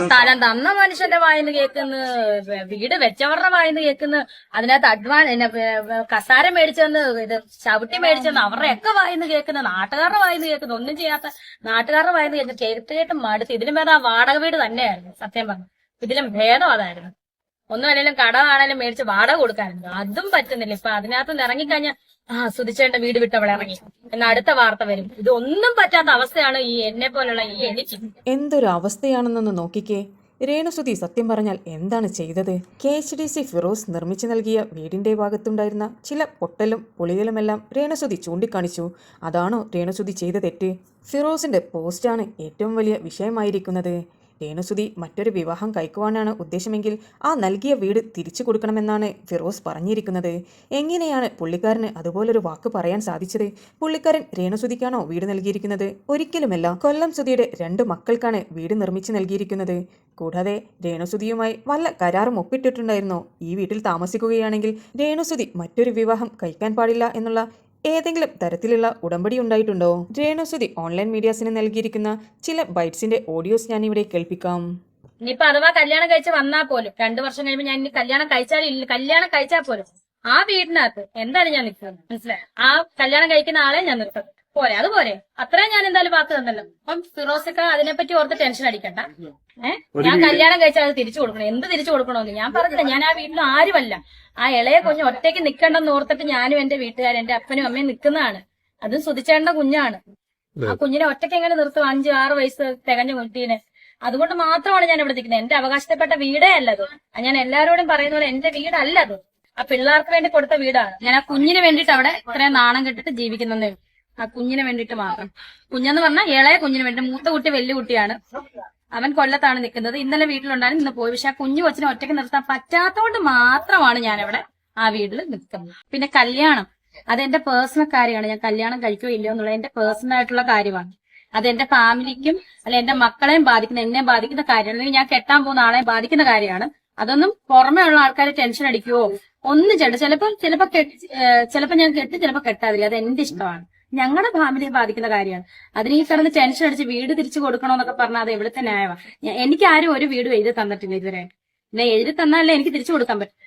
സ്ഥലം തന്ന മനുഷ്യന്റെ വായിന്ന് കേൾക്കുന്നു, വീട് വെച്ചവരുടെ വായിന്ന് കേൾക്കുന്നു, അതിനകത്ത് കസാര മേടിച്ചെന്ന് ഇത് ചവിട്ടി മേടിച്ചെന്ന് അവരുടെ ഒക്കെ വായിന്ന് കേൾക്കുന്നു, നാട്ടുകാരുടെ വായിന്ന് കേൾക്കുന്നു, ഒന്നും ചെയ്യാത്ത നാട്ടുകാരുടെ വായിന്ന് കേൾക്കുന്നു. കേട്ട് മടുത്ത്. ഇതിലും ഭേദം ആ വാടക വീട് തന്നെയായിരുന്നു. സത്യം പറഞ്ഞു ഇതിലും ഭേദം അതായിരുന്നു. ഒന്നും അല്ലെങ്കിലും കടമാണേലും മേടിച്ച് വാടക കൊടുക്കാനുണ്ട്, അതും പറ്റുന്നില്ല. ഇപ്പൊ അതിനകത്ത് ഇറങ്ങിക്കഴിഞ്ഞാൽ സുധിച്ചേണ്ട വീട് വിട്ടവളെ ഇറങ്ങി എന്ന അടുത്ത വാർത്ത വരും. ഇതൊന്നും പറ്റാത്ത അവസ്ഥയാണ് ഈ എന്നെ പോലുള്ള എനിക്ക്. എന്തൊരു അവസ്ഥയാണെന്നൊന്ന് നോക്കിക്കേ. രേണുസുതി സത്യം പറഞ്ഞാൽ എന്താണ് ചെയ്തത്? KHDC ഫിറോസ് നിർമ്മിച്ചു നൽകിയ വീടിന്റെ ഭാഗത്തുണ്ടായിരുന്ന ചില പൊട്ടലും പൊളികളുമെല്ലാം രേണുസുതി ചൂണ്ടിക്കാണിച്ചു. അതാണോ രേണുസുതി ചെയ്ത തെറ്റ്? ഫിറോസിന്റെ പോസ്റ്റാണ് ഏറ്റവും വലിയ വിഷയമായിരിക്കുന്നത്. രേണുസുതി മറ്റൊരു വിവാഹം കഴിക്കുവാനാണ് ഉദ്ദേശമെങ്കിൽ ആ നൽകിയ വീട് തിരിച്ചു കൊടുക്കണമെന്നാണ് ഫിറോസ് പറഞ്ഞിരിക്കുന്നത്. എങ്ങനെയാണ് പുള്ളിക്കാരന് അതുപോലൊരു വാക്ക് പറയാൻ സാധിച്ചത്? പുള്ളിക്കാരൻ രേണുസുതിക്കാണോ വീട് നൽകിയിരിക്കുന്നത്? ഒരിക്കലുമല്ല. കൊല്ലം സുധിയുടെ 2 മക്കൾക്കാണ് വീട് നിർമ്മിച്ചു നൽകിയിരിക്കുന്നത്. കൂടാതെ രേണുസുതിയുമായി വല്ല കരാറും ഒപ്പിട്ടിട്ടുണ്ടായിരുന്നോ? ഈ വീട്ടിൽ താമസിക്കുകയാണെങ്കിൽ രേണുസുതി മറ്റൊരു വിവാഹം കഴിക്കാൻ പാടില്ല എന്നുള്ള ഏതെങ്കിലും തരത്തിലുള്ള ഉടമ്പടി ഉണ്ടായിട്ടുണ്ടോ? രേണുസുതി ഓൺലൈൻ മീഡിയാസിന് നൽകിയിരിക്കുന്ന ചില ബൈറ്റ്സിന്റെ ഓഡിയോസ് ഞാൻ ഇവിടെ കേൾപ്പിക്കാം. ഇനിയിപ്പൊ അഥവാ കല്യാണം കഴിച്ച് വന്നാൽ പോലും 2 വർഷം കഴിയുമ്പോൾ ഞാൻ ഇനി കല്യാണം കഴിച്ചാൽ പോലും ആ വീടിനകത്ത് എന്താണ് ഞാൻ നിൽക്കുന്നത്? മനസ്സിലായി? ആ കല്യാണം കഴിക്കുന്ന ആളെ ഞാൻ നിർത്തും. പോരെ, അതുപോലെ അത്രയും ഞാൻ എന്തായാലും വാക്ക് തന്നല്ലോ. അപ്പം ഫിറോസൊക്കെ അതിനെപ്പറ്റി ഓർത്ത് ടെൻഷൻ അടിക്കണ്ട. ഞാൻ കല്യാണം കഴിച്ചാൽ അത് തിരിച്ചു കൊടുക്കണം. എന്ത് തിരിച്ചു കൊടുക്കണമെന്ന് ഞാൻ പറഞ്ഞില്ല. ഞാൻ ആ വീട്ടിൽ ആരുമല്ല. ആ ഇളയ കുഞ്ഞ് ഒറ്റയ്ക്ക് നിൽക്കണ്ടെന്ന് ഓർത്തിട്ട് ഞാനും എന്റെ വീട്ടുകാരും എന്റെ അപ്പനും അമ്മയും നിൽക്കുന്നതാണ്. അതും സുധിച്ചേണ്ട കുഞ്ഞാണ്. ആ കുഞ്ഞിനെ ഒറ്റയ്ക്ക് എങ്ങനെ നിർത്തും? 5-6 വയസ്സ് തികഞ്ഞ കുട്ടീനെ. അതുകൊണ്ട് മാത്രമാണ് ഞാൻ ഇവിടെ നിൽക്കുന്നത്. എന്റെ അവകാശപ്പെട്ട വീടേ അല്ലത്. ഞാൻ എല്ലാവരോടും പറയുന്ന പോലെ എന്റെ വീടല്ലത്. ആ പിള്ളേർക്ക് വേണ്ടി കൊടുത്ത വീടാണ്. ഞാൻ ആ കുഞ്ഞിന് വേണ്ടിയിട്ട് അവിടെ ഇത്രയും നാണം കെട്ടിട്ട് ജീവിക്കുന്നതേ. ആ കുഞ്ഞിന് വേണ്ടിയിട്ട് മാത്രം. കുഞ്ഞെന്ന് പറഞ്ഞാൽ ഇളയ കുഞ്ഞിന് വേണ്ടി. മൂത്ത കുട്ടി വലിയ കുട്ടിയാണ്. അവൻ കൊല്ലത്താണ് നിൽക്കുന്നത്. ഇന്നലെ വീട്ടിലുണ്ടായിരുന്നു, ഇന്ന് പോയി. പക്ഷെ ആ കുഞ്ഞു കൊച്ചിനെ ഒറ്റയ്ക്ക് നിർത്താൻ പറ്റാത്തതുകൊണ്ട് മാത്രമാണ് ഞാനിവിടെ ആ വീട്ടിൽ നിൽക്കുന്നത്. പിന്നെ കല്യാണം അതെന്റെ പേഴ്സണൽ കാര്യമാണ്. ഞാൻ കല്യാണം കഴിക്കോ ഇല്ലയോ എന്നുള്ളത് എന്റെ പേഴ്സണൽ ആയിട്ടുള്ള കാര്യമാണ്. അത് എന്റെ ഫാമിലിക്കും അല്ലെ എന്റെ മക്കളെയും ബാധിക്കുന്ന, എന്നെ ബാധിക്കുന്ന കാര്യമാണ്. അല്ലെങ്കിൽ ഞാൻ കെട്ടാൻ പോകുന്ന ആളെയും ബാധിക്കുന്ന കാര്യമാണ്. അതൊന്നും പുറമേ ഉള്ള ആൾക്കാർ ടെൻഷൻ അടിക്കുവോ ഒന്നും ചെയ്യണ്ട. ചിലപ്പോ ഞാൻ കെട്ടി, ചിലപ്പോ കെട്ടാതില്ല. അത് എന്റെ ഇഷ്ടമാണ്. ഞങ്ങളുടെ ഫാമിലിയെ ബാധിക്കുന്ന കാര്യമാണ്. അതിന് ഈ കിടന്ന് ടെൻഷൻ അടിച്ച് വീട് തിരിച്ചു കൊടുക്കണോന്നൊക്കെ പറഞ്ഞാൽ അത് എവിടുത്തെ ന്യായമാണ്? എനിക്ക് ആരും ഒരു വീടും എഴുതി തന്നിട്ടില്ല ഇതുവരെ. എഴുതി തന്നാലേ എനിക്ക് തിരിച്ചു കൊടുക്കാൻ പറ്റും.